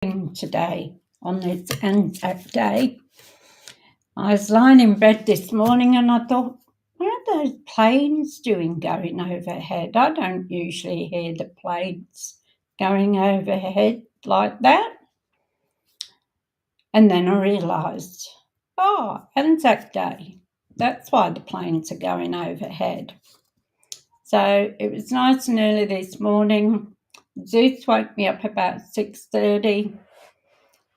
today on this Anzac Day. I was lying in bed this morning and I thought, what are those planes doing going overhead? I don't usually hear the planes going overhead like that. And then I realised, Anzac Day. That's why the planes are going overhead. So it was nice and early this morning. Zeus woke me up about 6:30.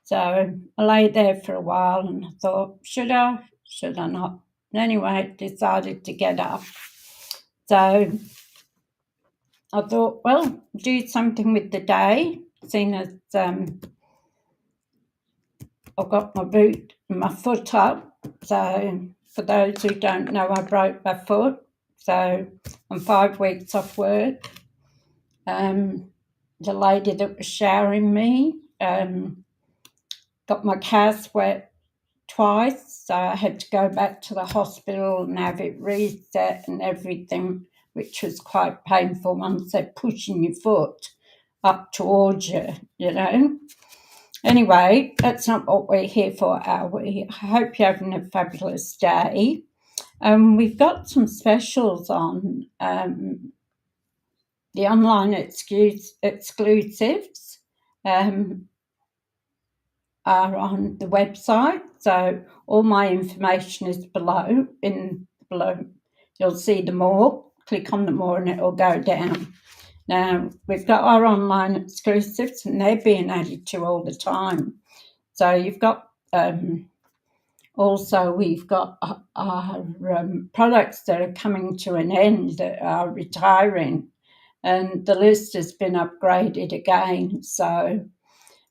So I lay there for a while and I thought, should I not? Anyway, decided to get up. So I thought, well, do something with the day, seeing as I've got my foot up. So for those who don't know, I broke my foot. So I'm 5 weeks off work. The lady that was showering me got my cast wet twice, so I had to go back to the hospital and have it reset and everything, which was quite painful once they're pushing your foot up towards you, Anyway, that's not what we're here for, are we? I hope you're having a fabulous day. We've got some specials on the online exclusives. Are on the website, so all my information is below. You'll see the more. Click on the more and it'll go down. Now we've got our online exclusives and they're being added to all the time. So you've got also we've got our products that are coming to an end, that are retiring, and the list has been upgraded again. So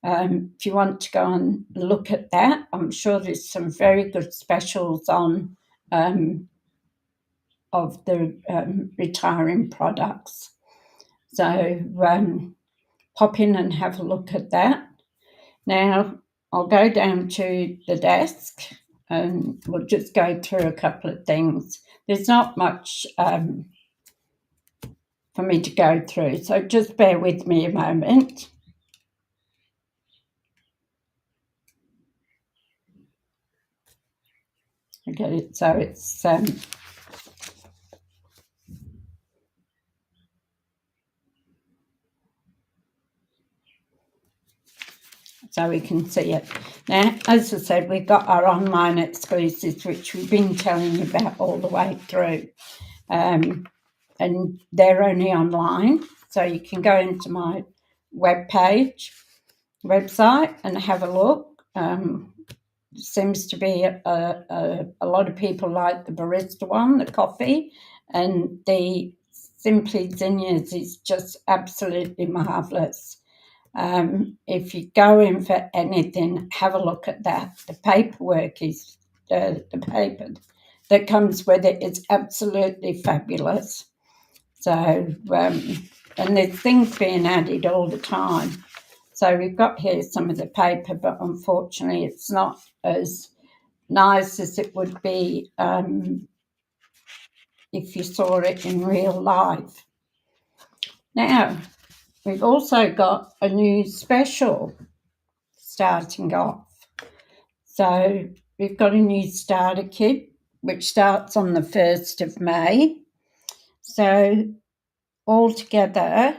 if you want to go and look at that, I'm sure there's some very good specials on of the retiring products. So pop in and have a look at that. Now I'll go down to the desk and we'll just go through a couple of things. There's not much for me to go through, so just bear with me a moment. Okay, so it's so we can see it. Now, as I said, we've got our online exclusives, which we've been telling you about all the way through. And they're only online, so you can go into my website and have a look. Seems to be a lot of people like the barista one, the coffee, and the Simply Zinnias is just absolutely marvellous. If you go in for anything, have a look at that. The paperwork is the paper that comes with it is absolutely fabulous. So and there's things being added all the time. So we've got here some of the paper, but unfortunately it's not as nice as it would be if you saw it in real life. Now, we've also got a new special starting off. So we've got a new starter kit, which starts on the 1st of May. So altogether,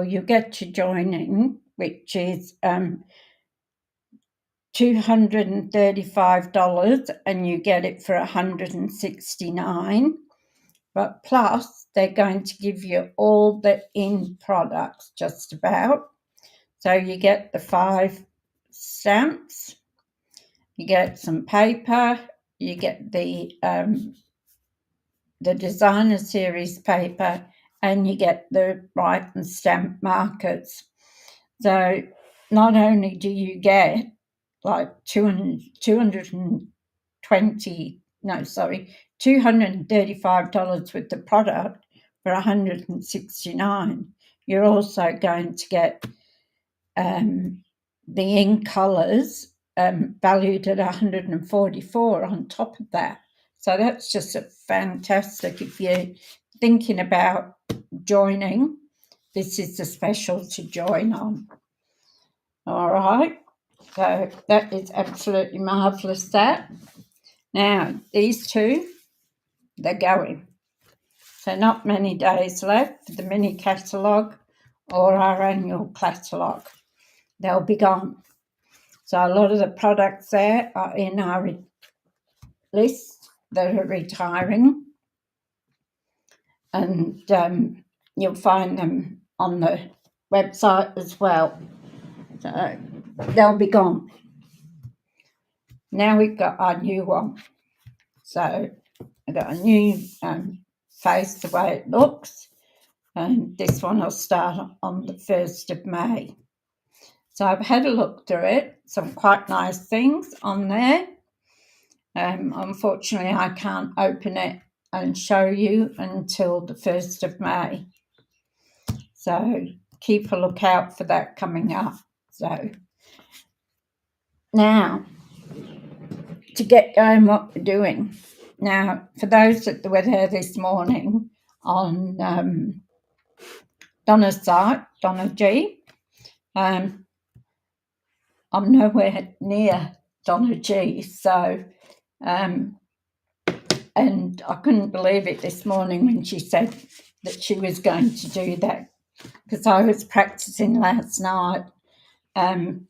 you get your joining, which is $235, and you get it for $169. But plus, they're going to give you all the in products, just about. So you get the 5 stamps, you get some paper, you get the designer series paper, and you get the write and stamp markers. So not only do you get like $235 with the product for $169, you're also going to get the ink colours valued at $144 on top of that. So that's just fantastic. If you're thinking about joining, this is the special to join on. right? So that is absolutely marvellous, that. Now, these two, they're going. So not many days left for the mini catalogue or our annual catalogue. They'll be gone. So a lot of the products there are in our list that are retiring, and you'll find them on the website as well. So they'll be gone. Now we've got our new one. So I've got a new face, the way it looks, and this one will start on the 1st of May. So I've had a look through it, some quite nice things on there. Unfortunately, I can't open it and show you until the 1st of May. So keep a lookout for that coming up. So now, to get going what we're doing. Now, for those that were there this morning on Donna's site, Donna G, I'm nowhere near Donna G, so and I couldn't believe it this morning when she said that she was going to do that, because I was practicing last night on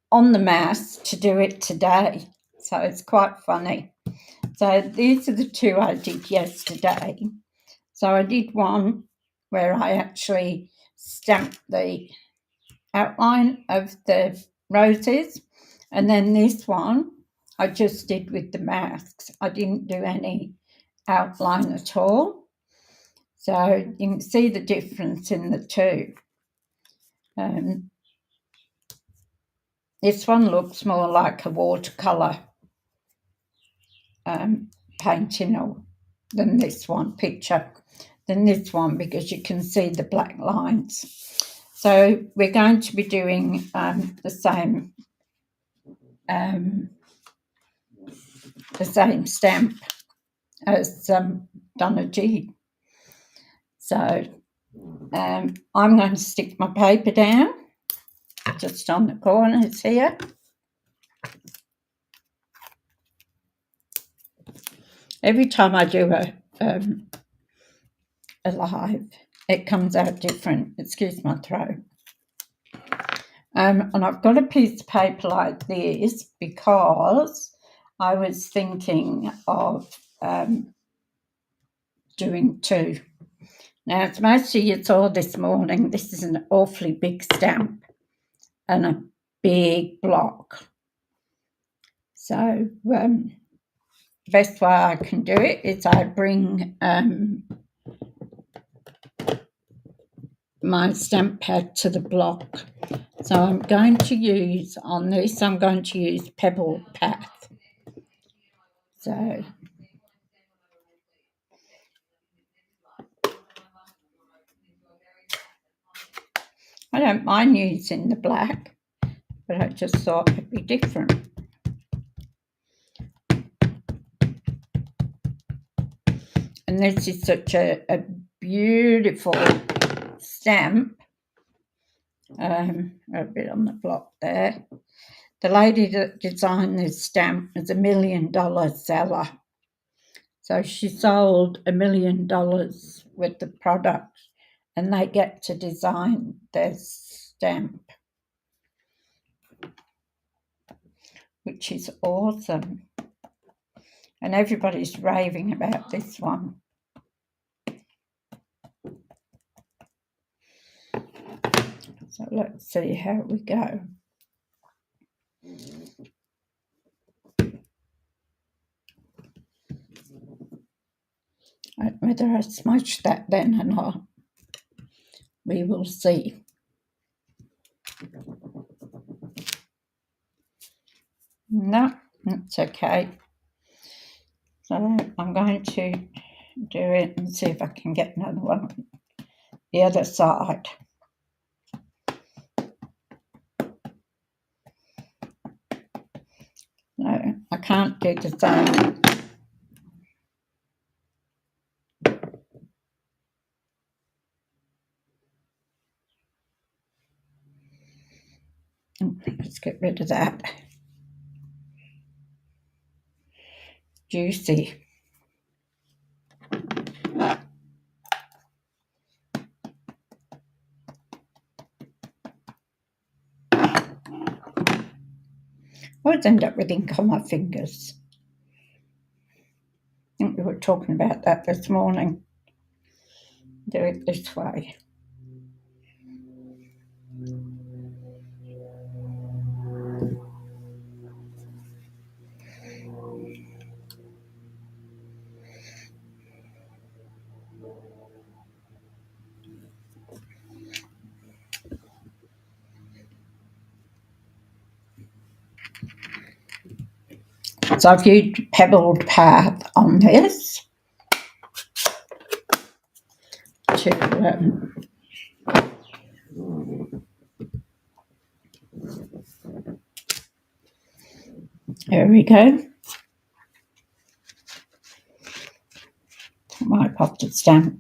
the mouse to do it today, so it's quite funny. So these are the two I did yesterday. So I did one where I actually stamped the outline of the roses, and then this one I just did with the masks. I didn't do any outline at all. So you can see the difference in the two. This one looks more like a watercolour painting than this one picture, than this one, because you can see the black lines. So we're going to be doing the same stamp as Donna G. So I'm going to stick my paper down just on the corners here. Every time I do a live, it comes out different. Excuse my throat. And I've got a piece of paper like this because I was thinking of doing two. Now, as most of you saw this morning, this is an awfully big stamp and a big block. So the best way I can do it is I bring my stamp pad to the block. So I'm going to use, on this, I'm going to use Pebble Path. So I don't mind using the black, but I just thought it'd be different. And this is such a beautiful stamp. A bit on the block there. The lady that designed this stamp is $1 million seller. So she sold $1 million worth of product, and they get to design their stamp, which is awesome. And everybody's raving about this one. So let's see how we go. Whether I smudge that then or not, we will see. No, that's okay. So I'm going to do it and see if I can get another one on the other side. No, I can't do the same. Let's get rid of that. Juicy. I always end up with ink on my fingers. I think we were talking about that this morning. Do it this way. So I've used pebbled path on this to there we go. Might have to stamp.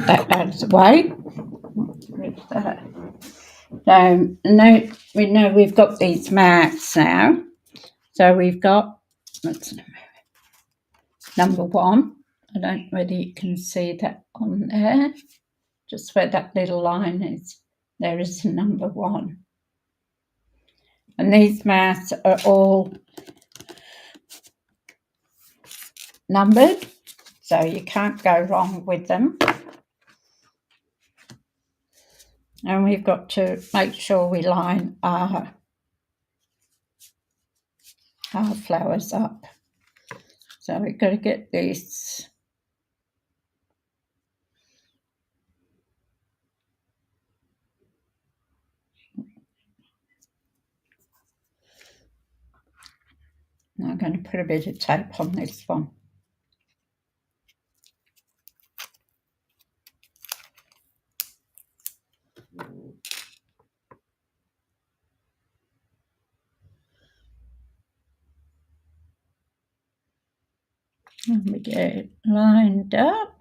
That out of the way. With that. Now we know we've got these mats now. So we've got number 1. I don't know whether you can see that on there. Just where that little line is, there is number 1. And these mats are all numbered, so you can't go wrong with them. And we've got to make sure we line our flowers up. So we've got to get this now I'm going to put a bit of tape on this one. And we get it lined up.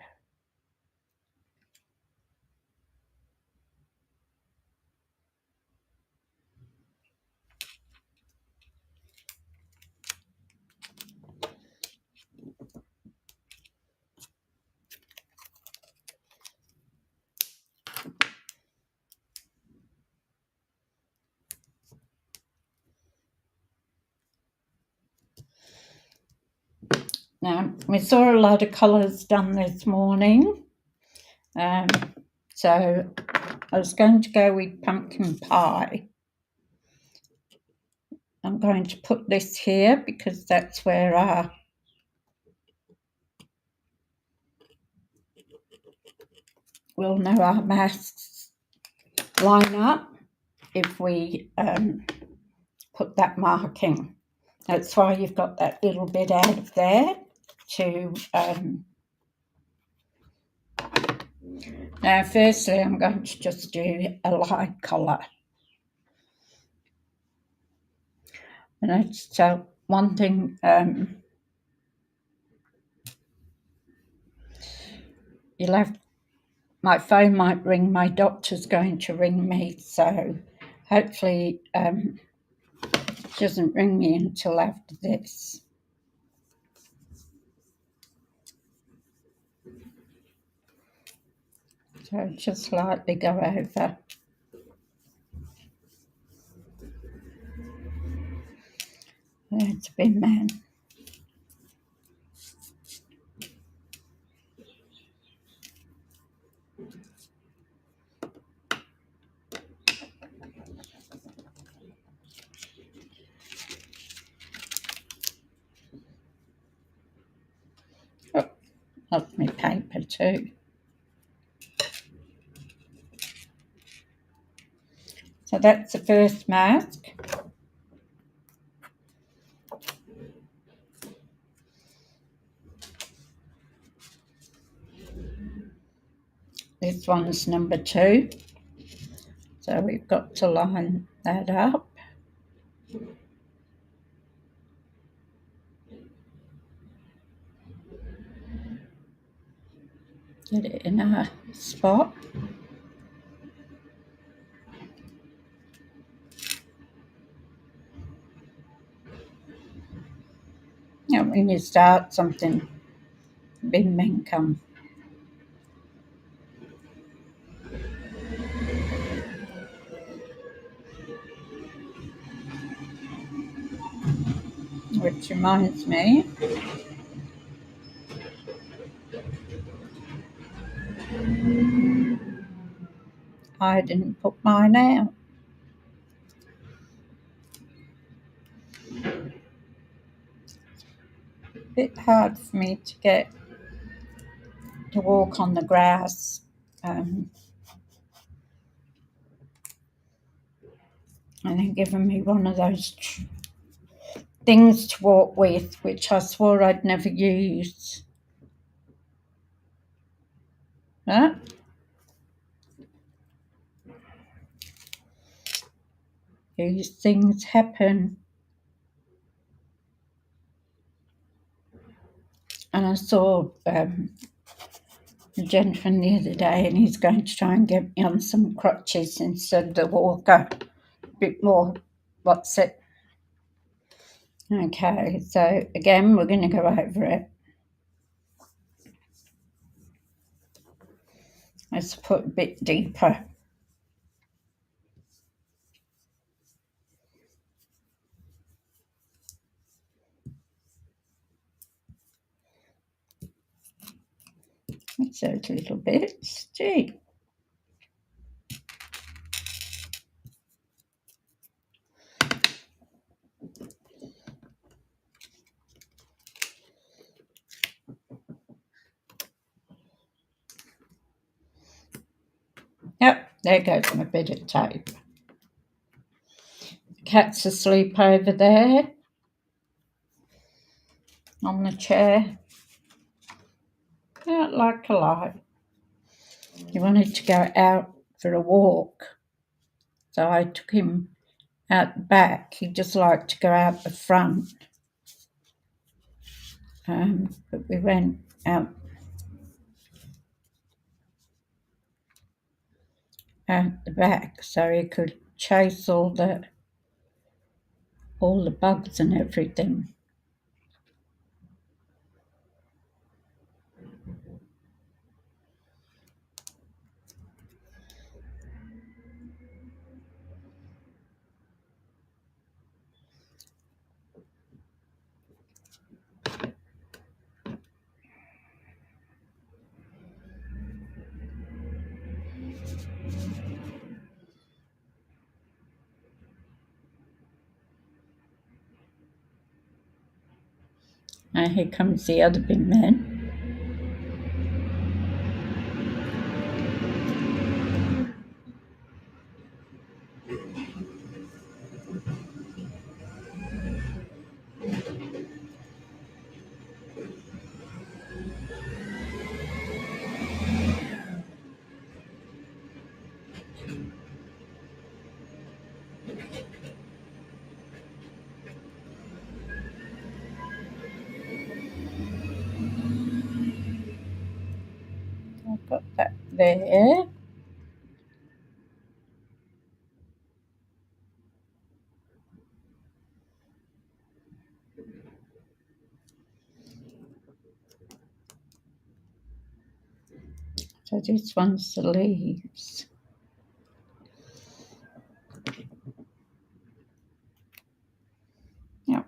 Now, we saw a lot of colours done this morning. So I was going to go with pumpkin pie. I'm going to put this here because that's where we'll know our masks line up if we put that marking. That's why you've got that little bit out of there to now firstly I'm going to just do a light colour. And it's one thing you'll have, my phone might ring, my doctor's going to ring me, so hopefully she doesn't ring me until after this. So just lightly go over. There's a bin man. Oh, lost my paper too. So that's the first mask. This one's number 2. So we've got to line that up. Get it in a spot. You know, when you start something, big men come. Which reminds me, I didn't put mine out. Bit hard for me to get to walk on the grass. And they're giving me one of those things to walk with, which I swore I'd never use. Huh? These things happen. And I saw a gentleman the other day, and he's going to try and get me on some crutches instead of the walker. A bit more, what's it? Okay, so again, we're going to go over it. Let's put a bit deeper. It's those little bits. Gee. Yep, there goes my bit of tape. The cat's asleep over there on the chair. Out like a light. He wanted to go out for a walk, so I took him out the back. He just liked to go out the front. But we went out the back so he could chase all the bugs and everything. And here comes the other big man. I've got that there. So this one's the leaves. Yep.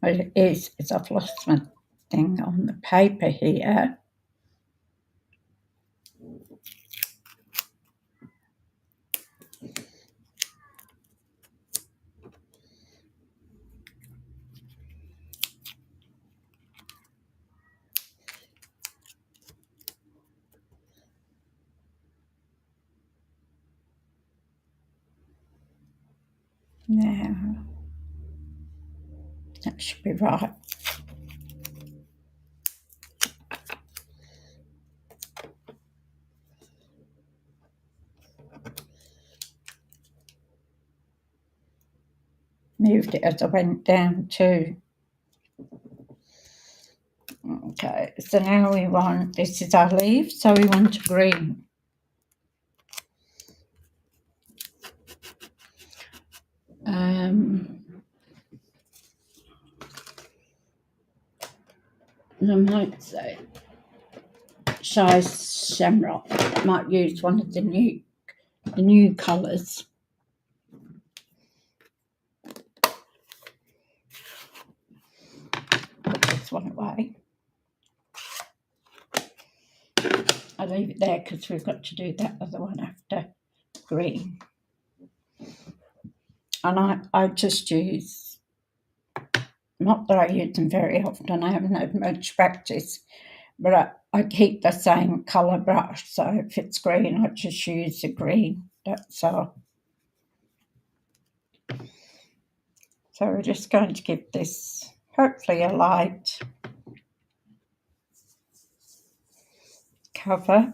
What it is I've lost my thing on the paper here. Now, that should be right. moved it as I went down too. Okay, so now we want, this is our leaf, so we want a green. I might say Shy Shamrock. I might use one of the new colours. Put this one away. I'll leave it there because we've got to do that other one after green. And I just use, not that I use them very often, I haven't had much practice, but I keep the same colour brush, so if it's green I just use the green, that's all. So we're just going to give this hopefully a light cover.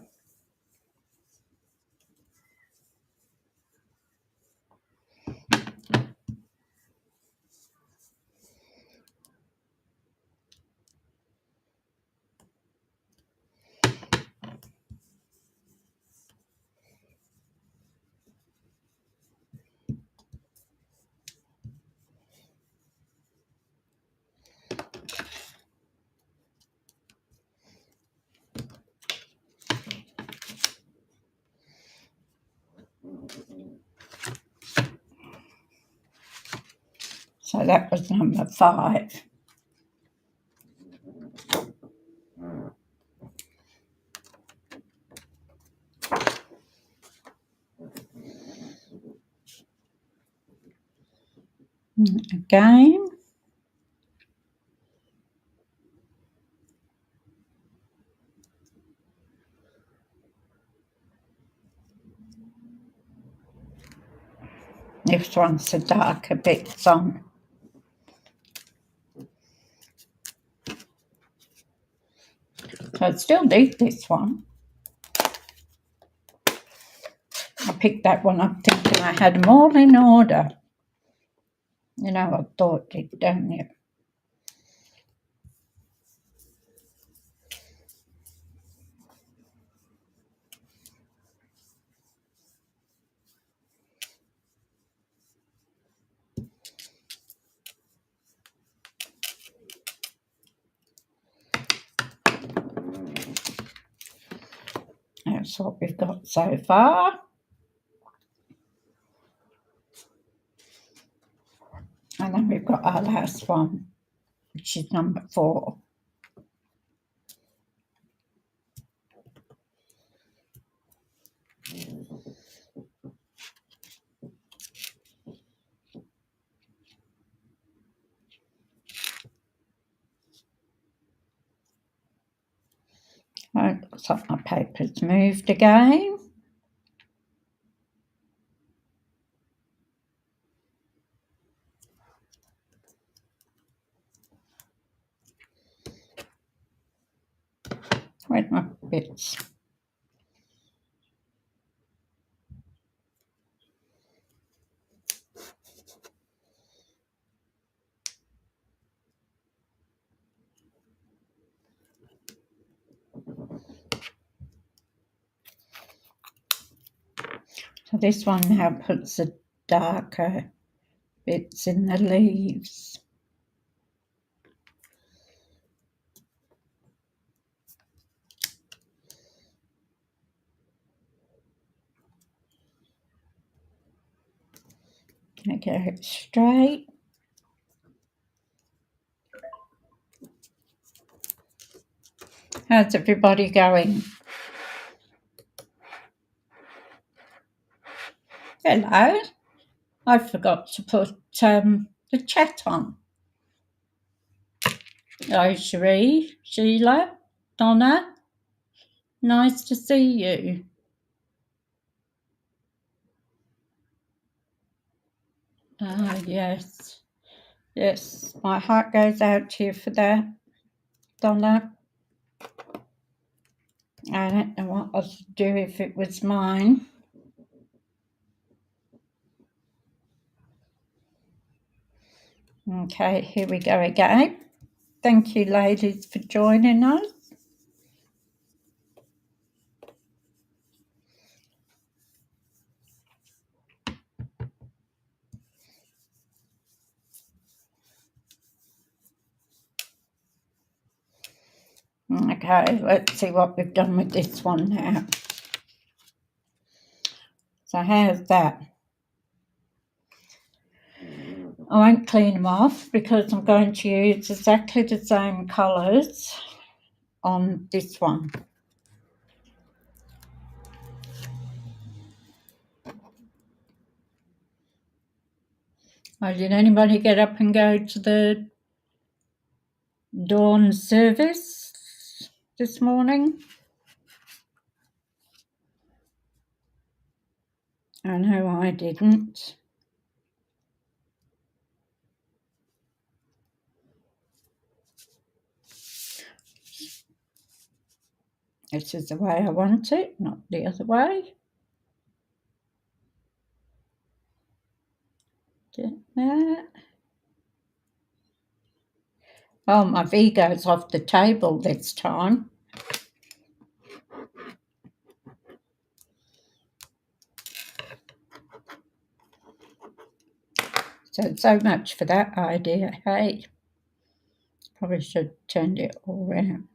So that was number 5. Again. This one's the darker bits on. So I still need this one. I picked that one up thinking I had them all in order. You know, I thought it, don't you? That's what we've got so far. And then we've got our last one, which is number 4. Right, looks like my paper's moved again. Where's my bits? So this one now puts the darker bits in the leaves. Gonna get it straight. How's everybody going? Hello. I forgot to put the chat on. Hello, Cherie, Sheila, Donna. Nice to see you. Yes. Yes, my heart goes out to you for that, Donna. I don't know what else to do if it was mine. Okay, here we go again. Thank you, ladies, for joining us. Okay, let's see what we've done with this one now. So how's that? I won't clean them off because I'm going to use exactly the same colours on this one. Oh, did anybody get up and go to the dawn service this morning? I know I didn't. This is the way I want it, not the other way. Get that. Oh, my V goes off the table this time. So much for that idea. Hey, probably should have turned it all around.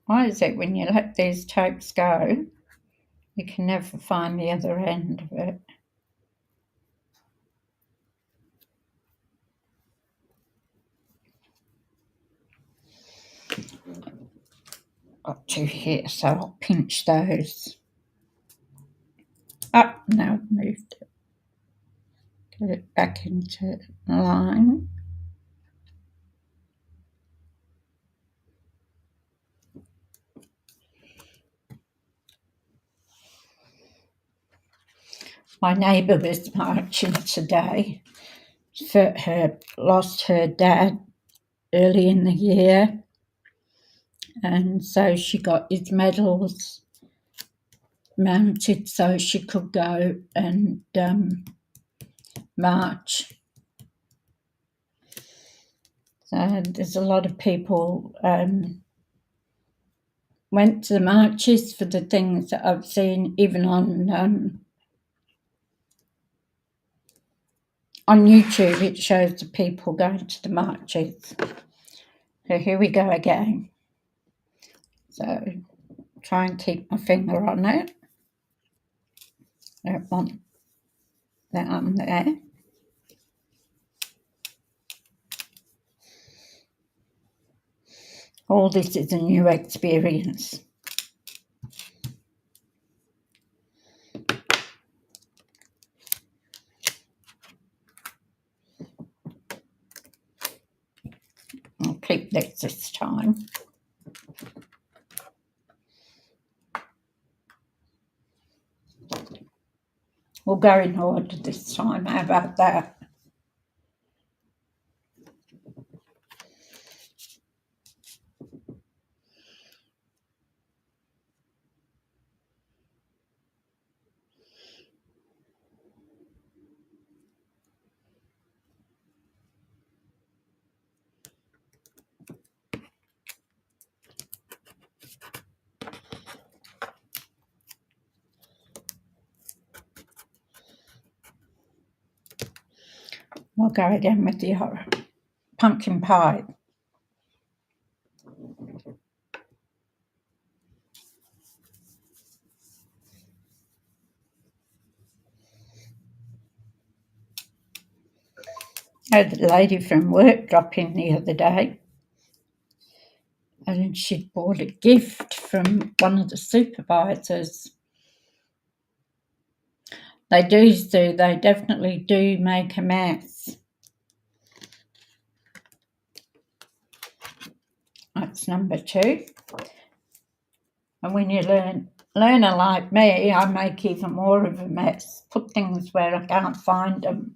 Why is it when you let these tapes go, you can never find the other end of it? Got two here, so I'll pinch those. Oh, now I've moved it. Get it back into line. My neighbour was marching today. Lost her dad early in the year, and so she got his medals mounted so she could go and march. So there's a lot of people went to the marches for the things that I've seen, even on YouTube. It shows the people going to the marches. So here we go again. So try and keep my finger on it. Don't want that on there. All this is a new experience. I'll keep this time. We'll go in order this time. How about that? We'll go again with the pumpkin pie. I had a lady from work drop in the other day, and she'd bought a gift from one of the supervisors. They definitely do make a mess. That's number 2. And when you learner like me, I make even more of a mess. Put things where I can't find them.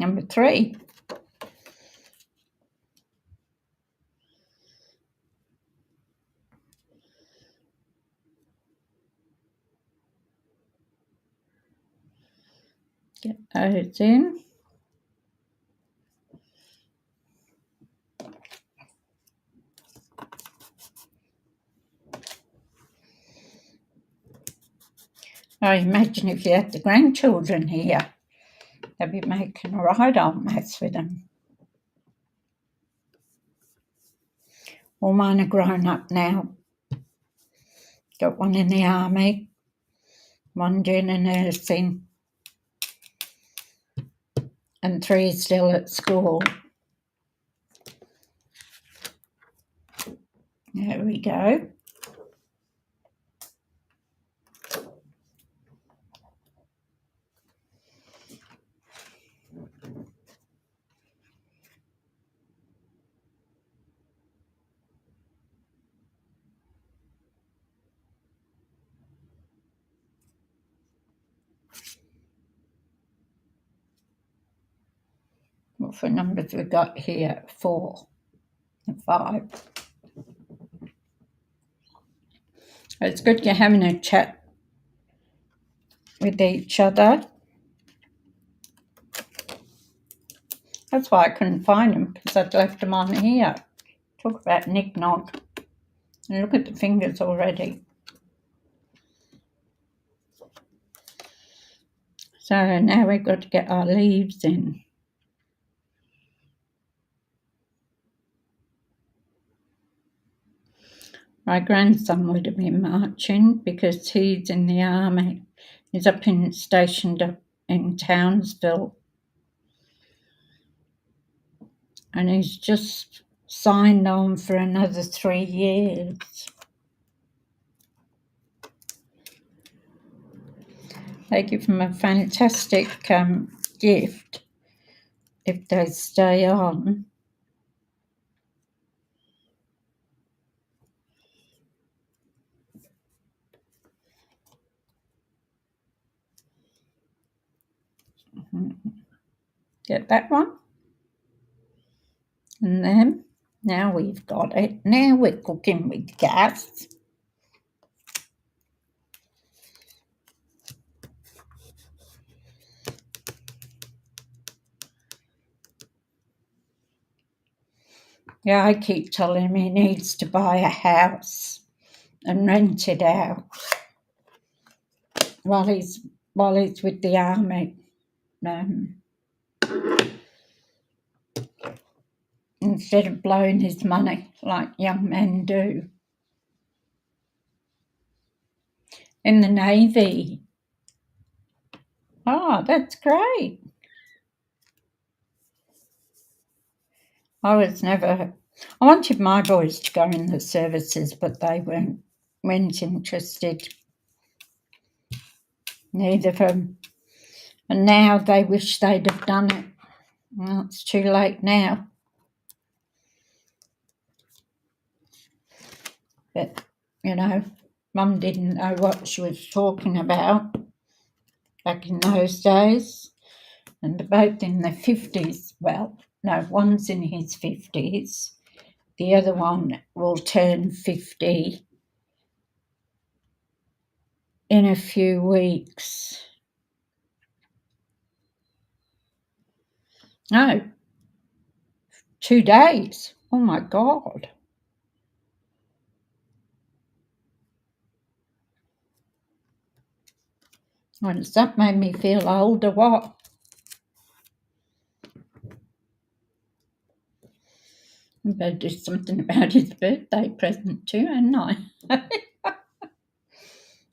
Number 3. Get those in. I imagine if you had the grandchildren here, they'd be making a right old mess with them. All mine are grown up now. Got one in the army, one doing a nursing, and 3 still at school. There we go. What for numbers we got here? 4 and 5. It's good you're having a chat with each other. That's why I couldn't find them, because I'd left them on here. Talk about knick-knock. And look at the fingers already. So now we've got to get our leaves in. My grandson would have been marching because he's in the army. He's stationed up in Townsville. And he's just signed on for another 3 years. They give him a fantastic gift if they stay on. Get that one. And then, now we've got it. Now we're cooking with gas. Yeah, I keep telling him he needs to buy a house and rent it out while he's with the army. Instead of blowing his money like young men do. In the Navy. Oh, that's great. I wanted my boys to go in the services, but they weren't interested. Neither of them. And now they wish they'd have done it. Well, it's too late now. But, Mum didn't know what she was talking about back in those days. And they're both in their 50s. Well, no, one's in his 50s. The other one will turn 50 in a few weeks. No, 2 days. Oh, my God. Well, does that make me feel old or what? I better do something about his birthday present too, hadn't I?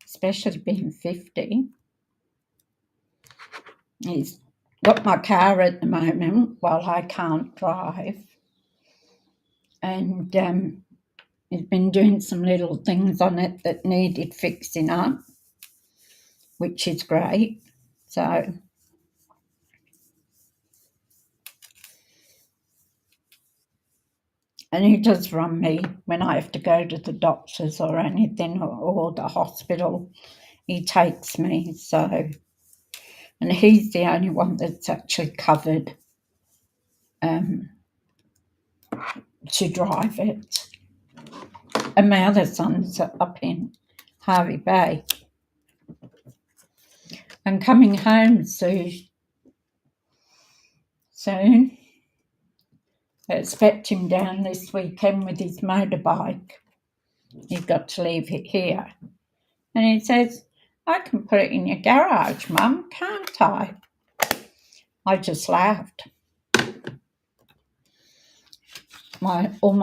Especially being 50. He's got my car at the moment while I can't drive. And he's been doing some little things on it that needed fixing up, which is great. So, and he does run me when I have to go to the doctors or anything, or the hospital. He takes me, so, and he's the only one that's actually covered to drive it. And my other son's up in Harvey Bay. I'm coming home soon soon. I expect him down this weekend with his motorbike. He's got to leave it here. And he says, I can put it in your garage, Mum, can't I? I just laughed. All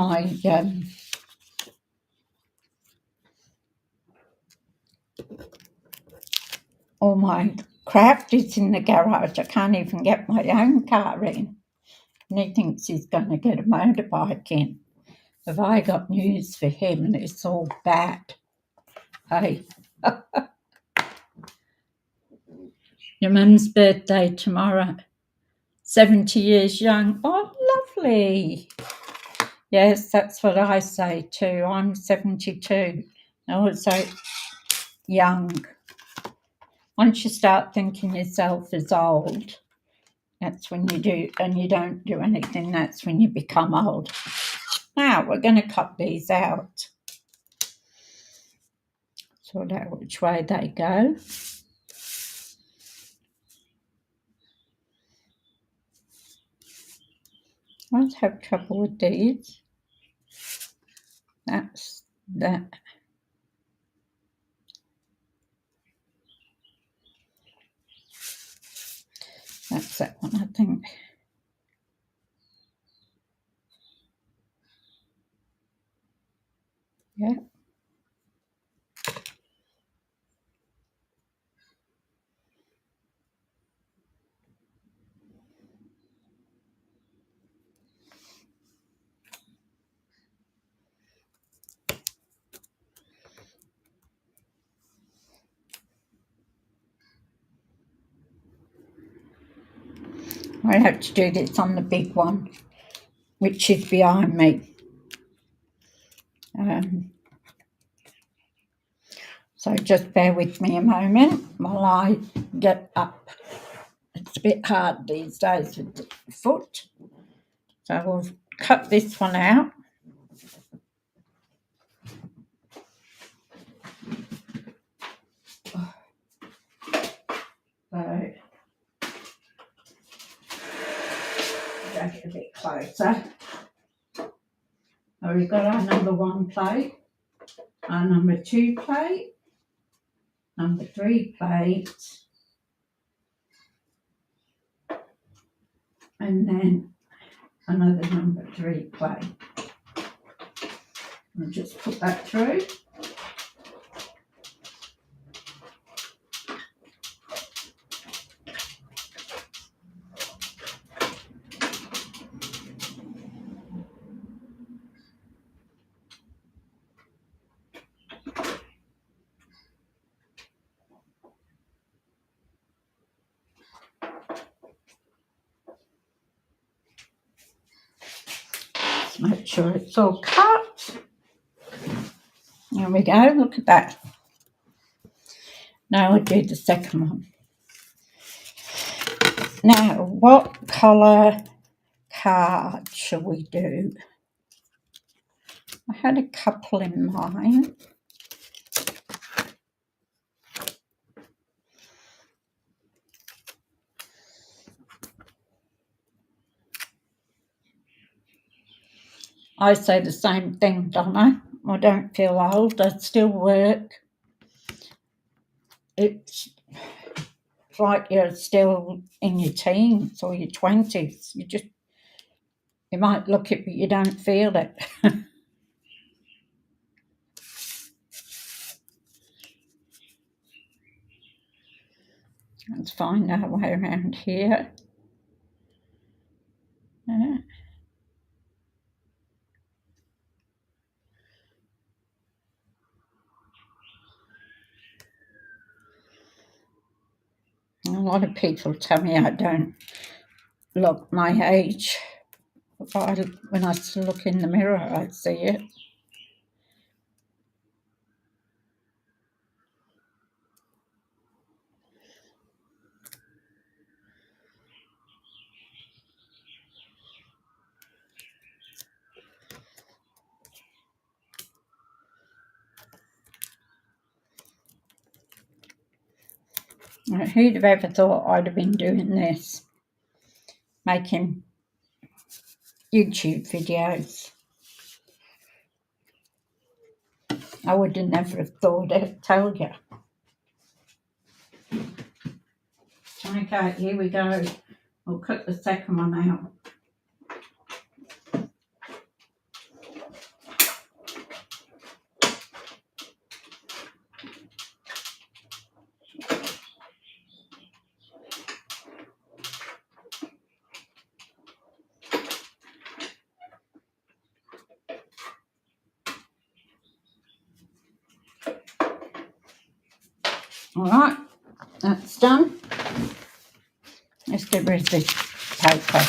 my craft is in the garage. I can't even get my own car in. And he thinks he's going to get a motorbike in. Have I got news for him? And it's all bad. Hey. Your mum's birthday tomorrow. 70 years young. Oh, lovely. Yes, that's what I say too. I'm 72. Also young. Once you start thinking yourself as old, that's when you do, and you don't do anything, that's when you become old. Now, we're going to cut these out. Sort out which way they go. I always have trouble with these. That's that. That's that one, I think. Yeah. I have to do this on the big one, which is behind me. So just bear with me a moment while I get up. It's a bit hard these days with the foot. So we'll cut this one out. So drag it a bit closer. So we've got our number 1 plate, our number 2 plate, number 3 plate, and then another number 3 plate. We'll just put that through. Just make sure it's all cut. There we go, look at that. Now we'll do the second one. Now, what colour card shall we do? I had a couple in mind. I say the same thing, Donna. I don't feel old. I still work. It's like you're still in your teens or your 20s. You might look it, but you don't feel it. Let's find our way around here. Yeah. A lot of people tell me I don't look my age. When I look in the mirror, I see it. Who'd have ever thought I'd have been doing this? making YouTube videos. I would have never have thought it, tell you. Okay, here we go. We'll cut the second one out. All right, that's done. Let's get rid of this paper.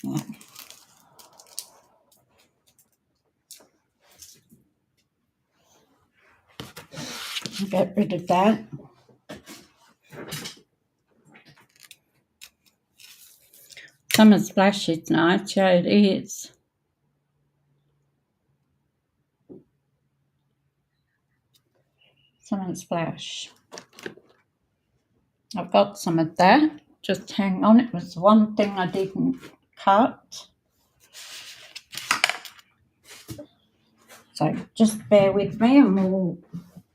Yeah. Get rid of that. Summer Splash is nice, yeah it is. Summer Splash. I've got some of that. Just hang on, it was one thing I didn't cut. So just bear with me and we'll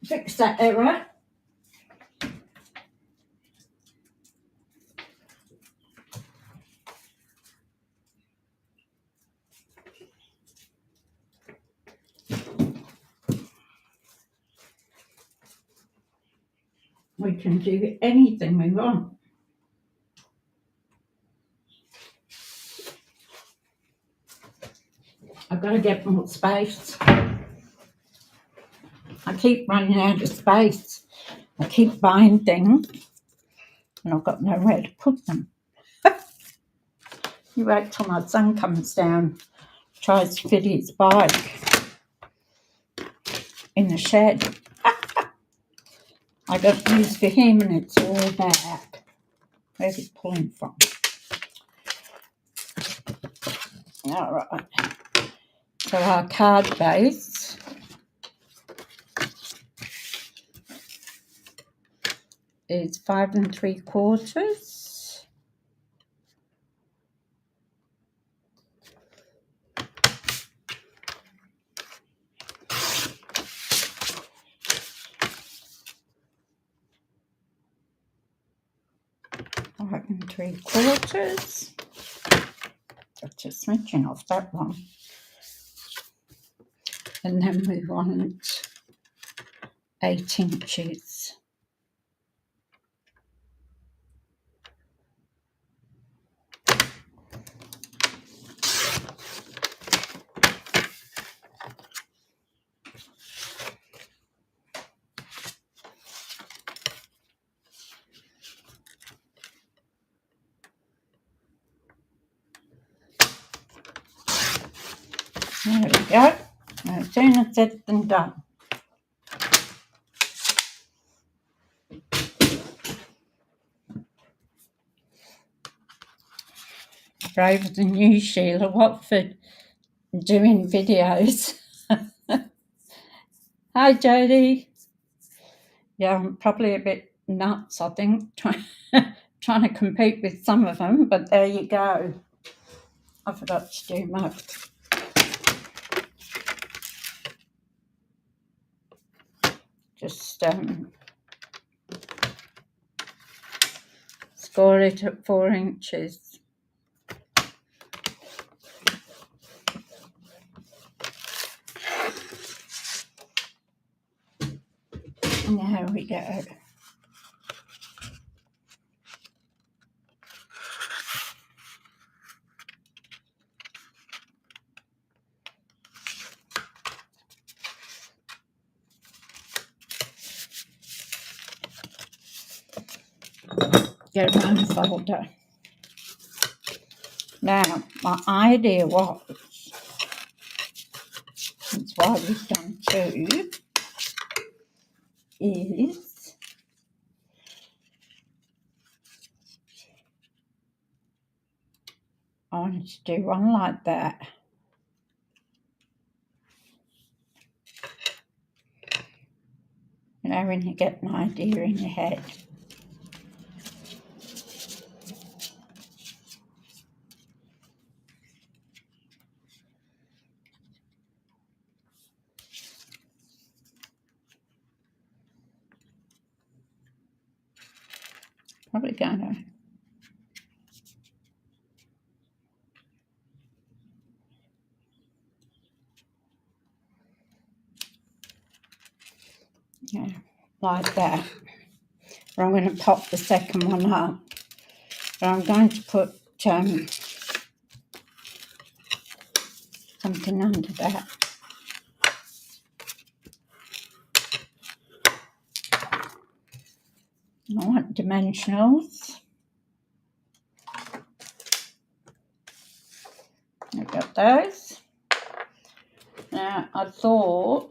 fix that error. We can do anything we want. I've got to get more space. I keep running out of space. I keep buying things and I've got nowhere to put them. You wait till my son comes down, tries to fit his bike in the shed. I got news for him and it's all back. Where's it pulling from? All right. So our card base is 5 3/4. Five and 3/4. Just a smidgen off that one. And then we want 8 inches. There we go. No sooner said than done. Braver than you, Sheila Watford, doing videos. Hi, Jodie. Yeah, I'm probably a bit nuts, I think, trying to compete with some of them, but there you go. I forgot to do my... Just score it at 4 inches. And there we go. Get my own folder. Now, my idea was, that's why we've done 2, is I wanted to do one like that. You know, when you get an idea in your head. Probably gonna like that. But I'm going to pop the second one up. But I'm going to put something under that. I want dimensionals. I've got those. Now I thought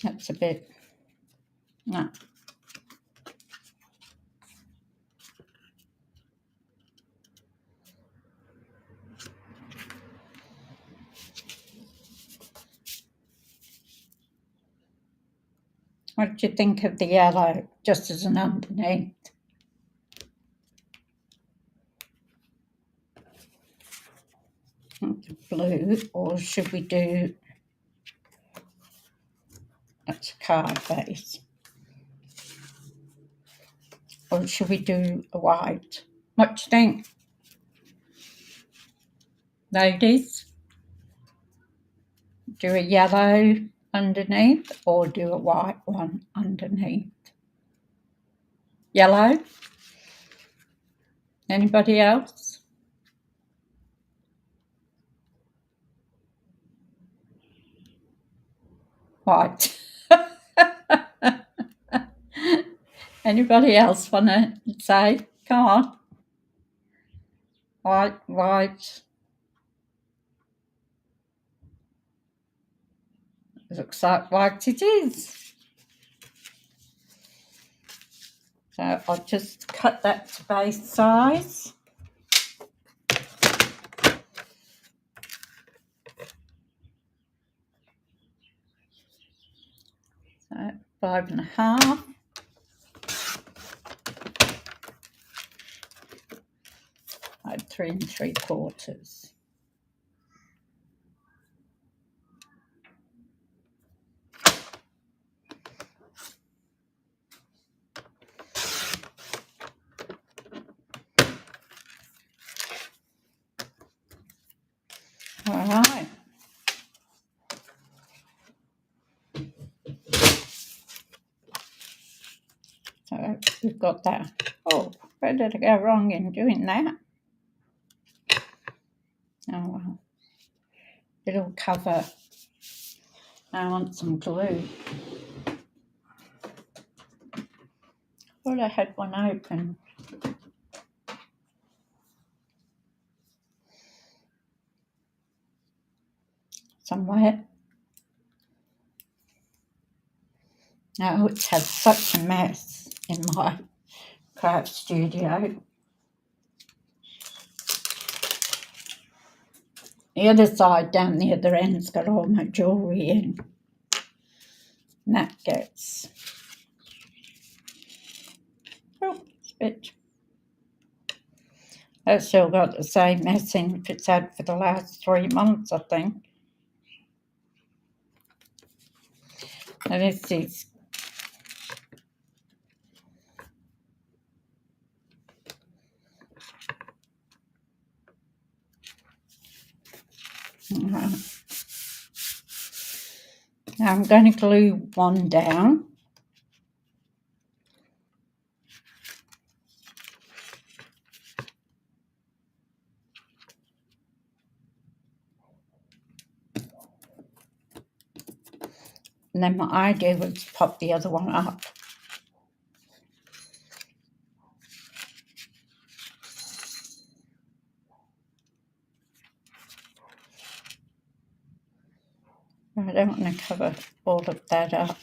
that's a bit, no. What do you think of the yellow, just as an underneath? The blue, or should we do, that's a card base. Or should we do a white? What do you think? Ladies? Do a yellow underneath or do a white one underneath? Yellow? Anybody else? White. Anybody else want to say? Come on. White, white. Looks like white it is. So I'll just cut that to base size. So 5.5. Like 3 3/4. All right. So we've got that. Oh, where did I go wrong in doing that? Oh well. It'll cover. I want some glue. Thought I had one open. Somewhere. No, it's had such a mess in my craft studio. The other side down the other end's got all my jewellery in. And that gets, oh, it's a bit. I've still got the same mess in it's had for the last 3 months, I think. And this is now I'm going to glue one down. And then my idea was to pop the other one up. I don't want to cover all of that up.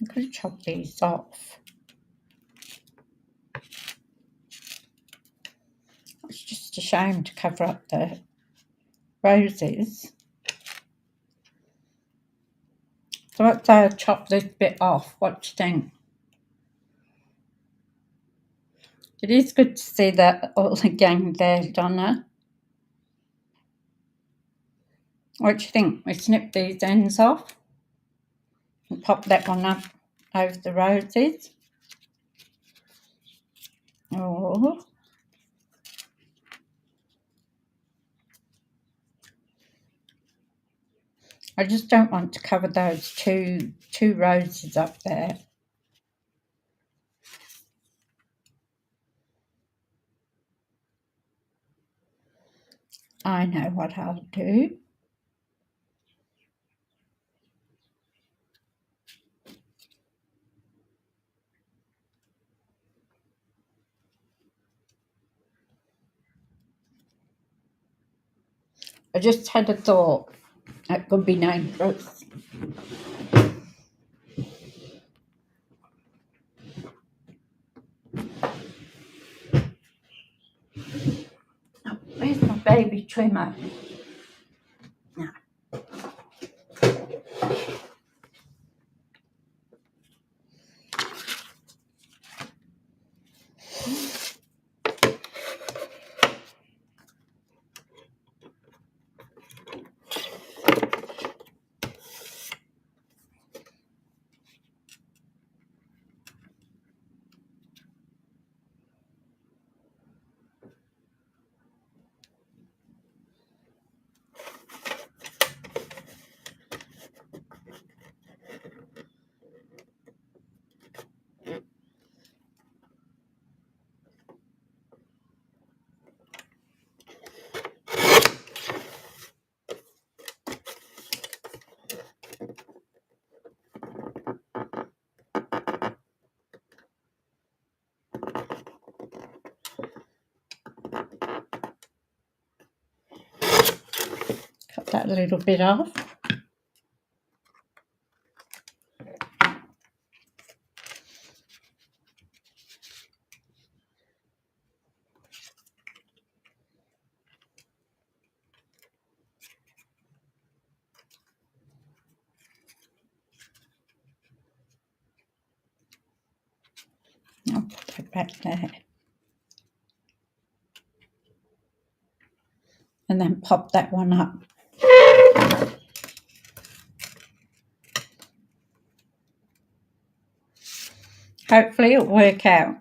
I'm going to chop these off. It's just a shame to cover up the roses. So let's say I chop this bit off. What do you think? It is good to see that all the gang there, Donna. What do you think? We snip these ends off and pop that one up over the roses. Oh. I just don't want to cover those two roses up there. I know what I'll do. I just had a thought. That could be dangerous. Oh, where's my baby trimmer? No. Cut that a little bit off. I'll put that back there. And then pop that one up. Hopefully it'll work out.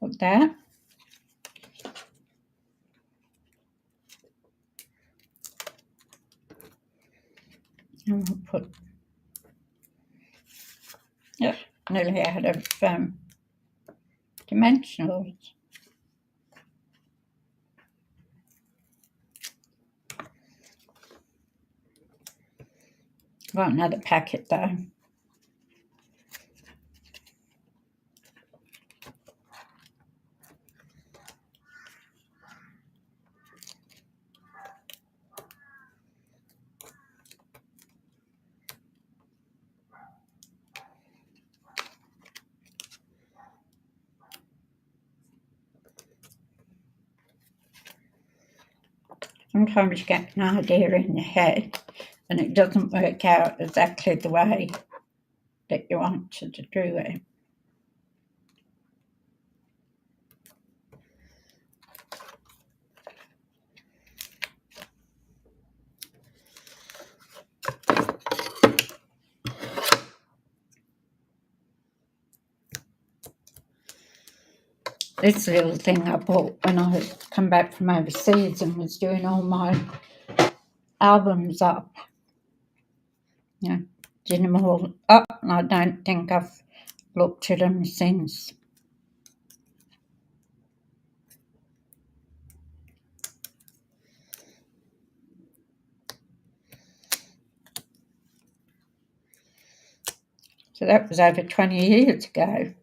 Put that. And we'll put, yeah, nearly out of dimensionals. Got another packet though. sometimes you get an idea in your head and it doesn't work out exactly the way that you want to do it. This little thing I bought when I come back from overseas and was doing all my albums up. Yeah, did them all up, and I don't think I've looked at them since. So that was over 20 years ago.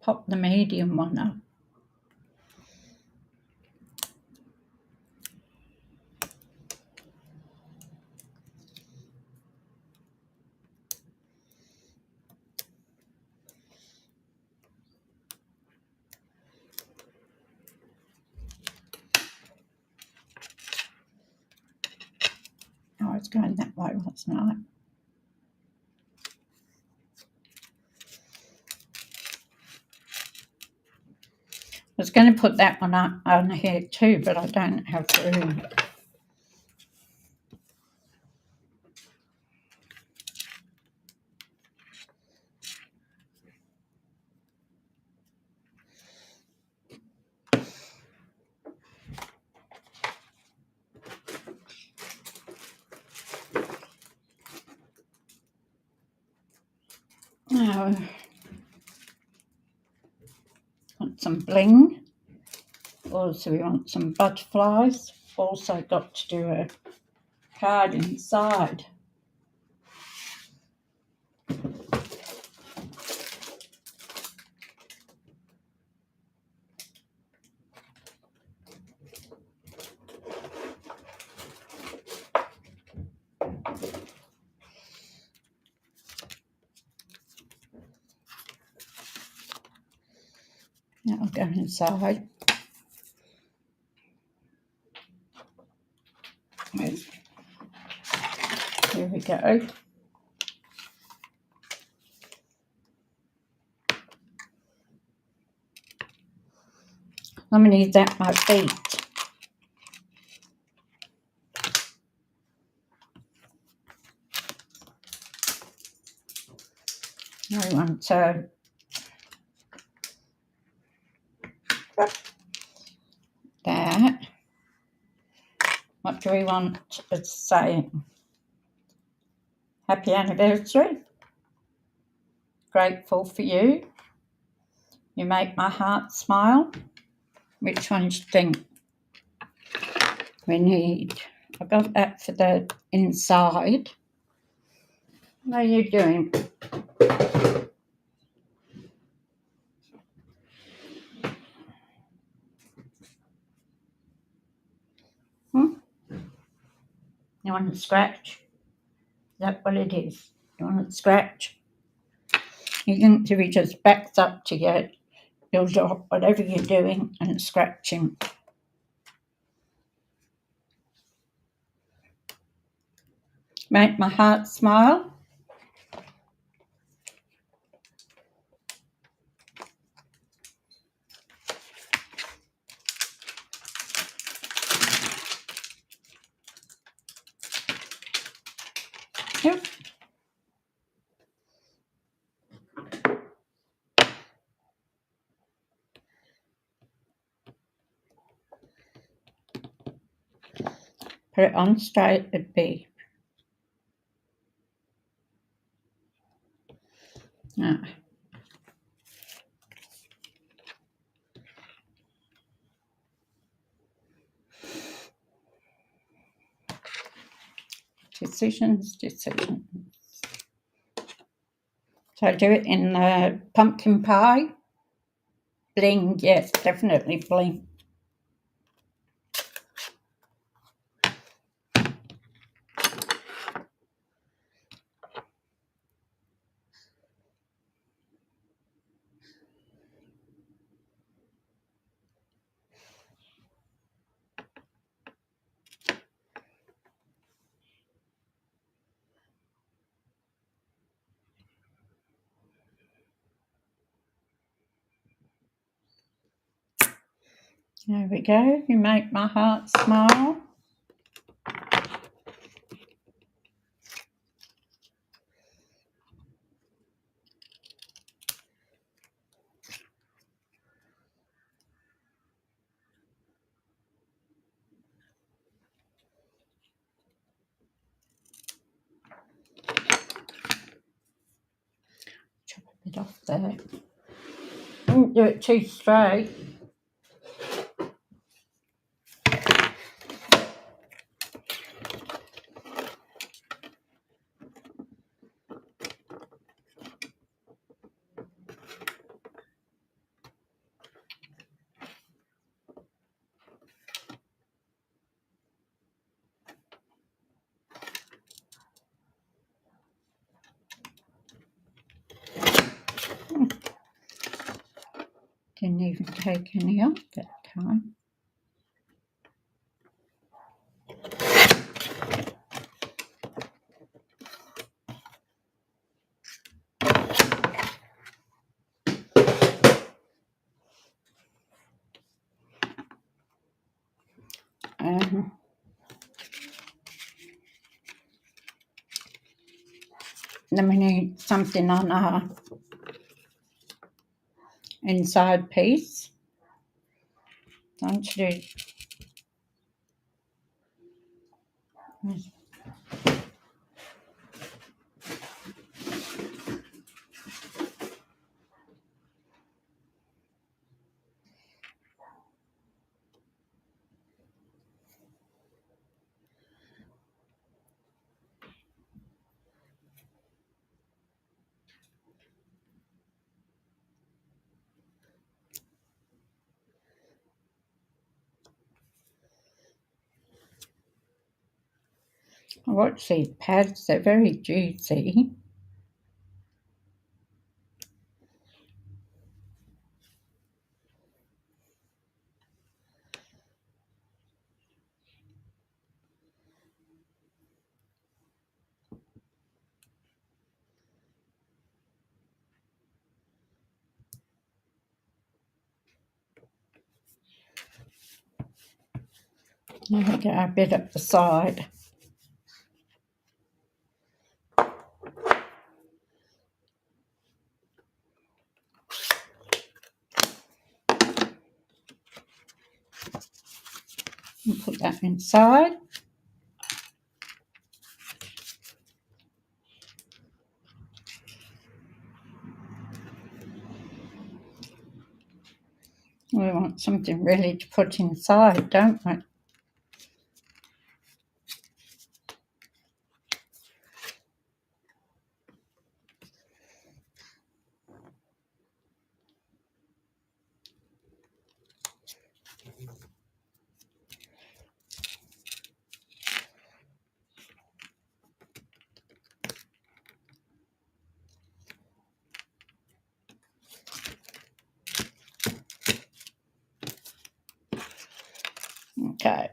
Pop the medium one up. Oh, I was going that way, wasn't I? I was going to put that one up on here too, but I don't have room. Now, want some bling. Also, we want some butterflies. Also got to do a card inside. That'll go inside. Here we go. I'm going to use that my feet. I want that. What do we want? It's saying happy anniversary. Grateful for you. You make my heart smile. Which one do you think we need? I got that for the inside. What are you doing? You want to scratch? Is that what it is? You want to scratch? You can, if he just backs up to you, you'll drop whatever you're doing and scratch him. Make my heart smile. Yep. Put it on straight at B. Ah. Decisions. So do it in the pumpkin pie. Bling, yes, definitely bling. There we go. You make my heart smile. Chop a bit off there. Don't do it too straight. Didn't even take any off that time. Then we need something on our inside piece. Don't you do? I watch these pads, they're very juicy. There we go, a bit up the side. And put that inside. We want something really to put inside, don't we? Okay.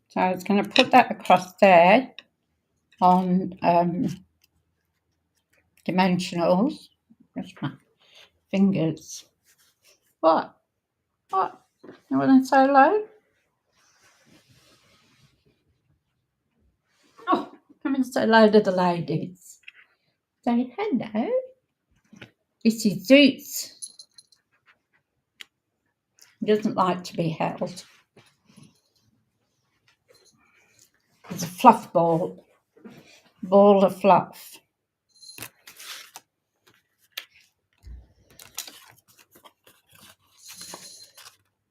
So I was going to put that across there on dimensionals. Where's my fingers? What? What? You want to say hello? Oh, come and say hello to the ladies. Say hello. This is Zeus. He doesn't like to be held. It's a fluff ball of fluff.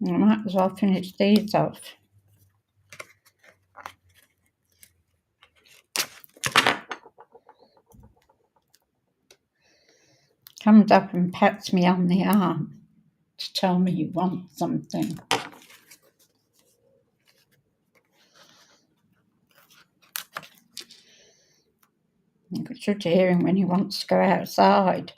I might as well finish these off. Comes up and pats me on the arm to tell me you want something. You should hear him when he wants to go outside.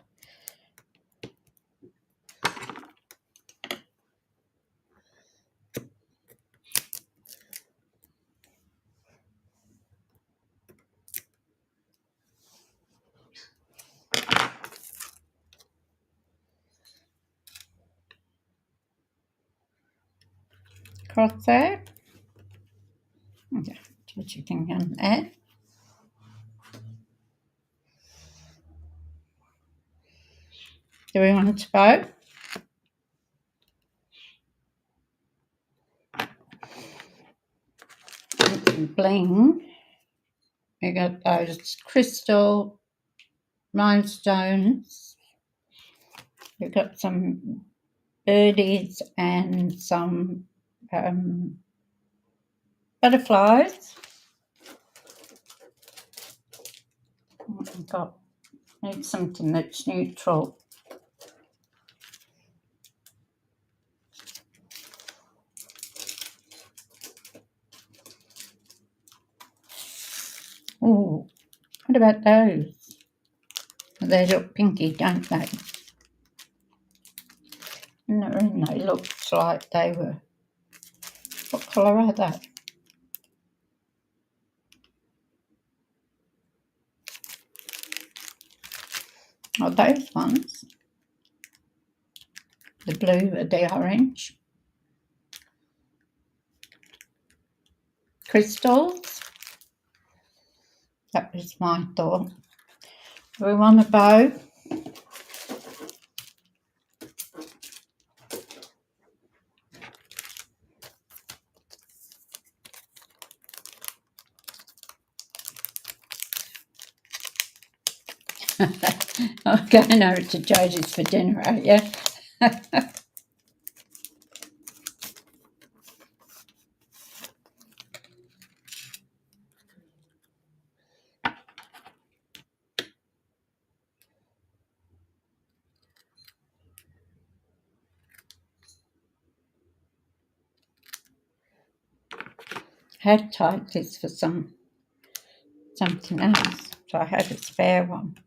across there. Okay, what you think on there? Do we want to bow? Bling. We got those crystal rhinestones. We've got some birdies and some butterflies. We've got need something that's neutral. Oh, what about those? They look pinky, don't they? No, they looked like they were. What colour are they? Oh, those ones. The blue or the orange. Crystals. That was my thought. Do we want a bow? I'm going over to Josie's for dinner, are you? Had typed this for something else, so I had a spare one.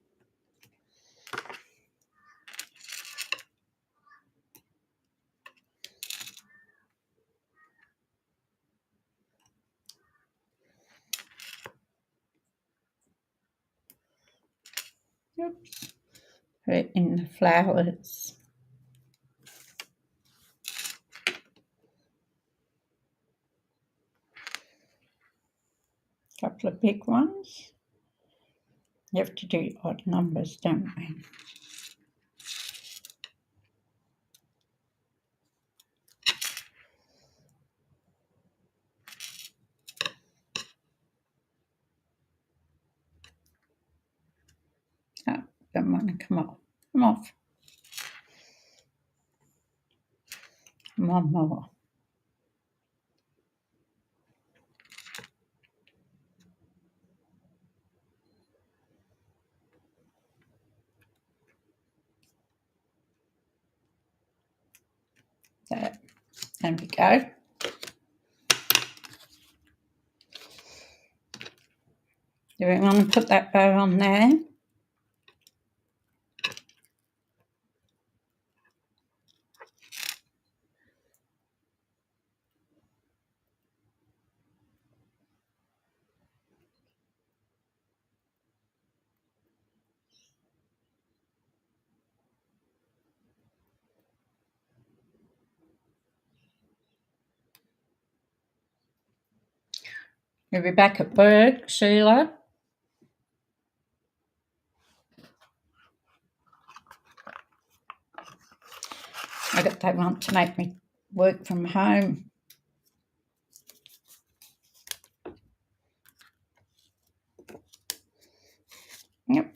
Oops. Put it in the flowers. Couple of big ones. You have to do odd numbers, don't we? Oh, don't want to come off. Come off. One more. There we go. Do we want to put that bow on there? You'll be back at work, Sheila. They want to make me work from home. Yep.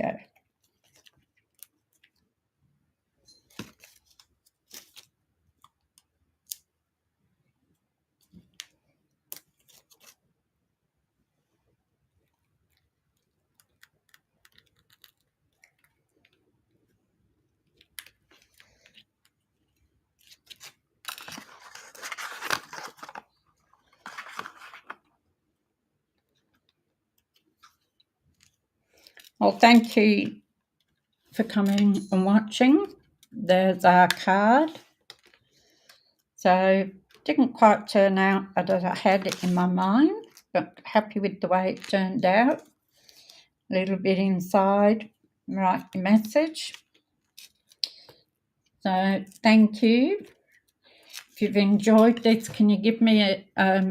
Go. Well, thank you for coming and watching. There's our card. So Didn't quite turn out as I had it in my mind, but happy with the way it turned out. A little bit inside, write the message. So thank you. If you've enjoyed this, can you give me a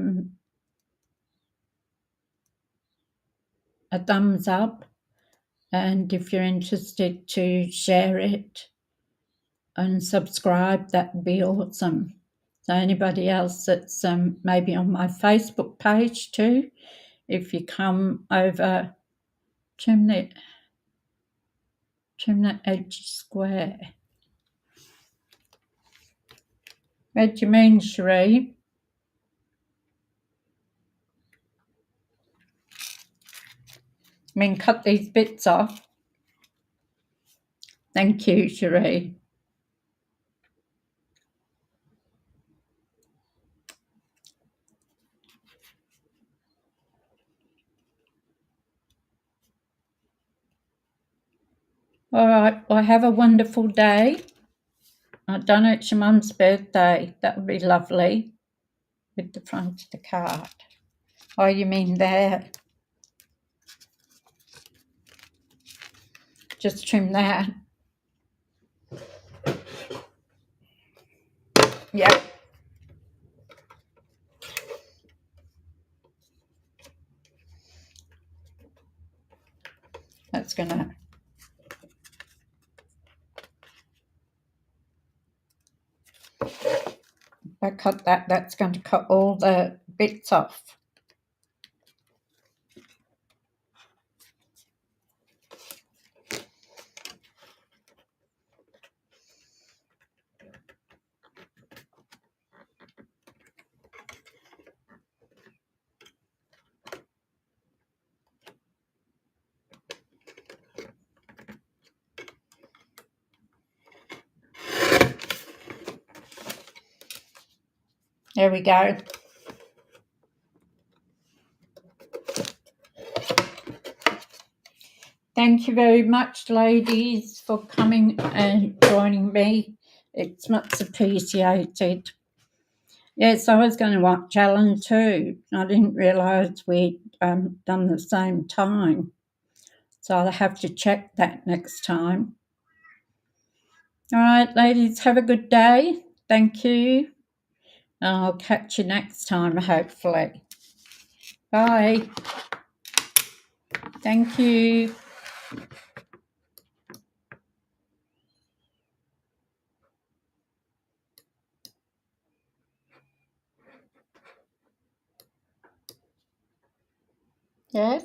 thumbs up? And if you're interested to share it and subscribe, that would be awesome. So anybody else that's maybe on my Facebook page too, if you come over, trim the edge square. What do you mean, Cherie? I mean, cut these bits off. Thank you, Cherie. All right, well, have a wonderful day. I don't know, it's your mum's birthday. That would be lovely with the front of the card. Oh, you mean there? Just trim that. Yep. That's gonna. If I cut that, that's going to cut all the bits off. There we go. Thank you very much, ladies, for coming and joining me. It's much appreciated. Yes, I was going to watch Alan too. I didn't realise we'd done the same time. So I'll have to check that next time. All right, ladies, have a good day. Thank you. And I'll catch you next time, hopefully. Bye. Thank you. Yes.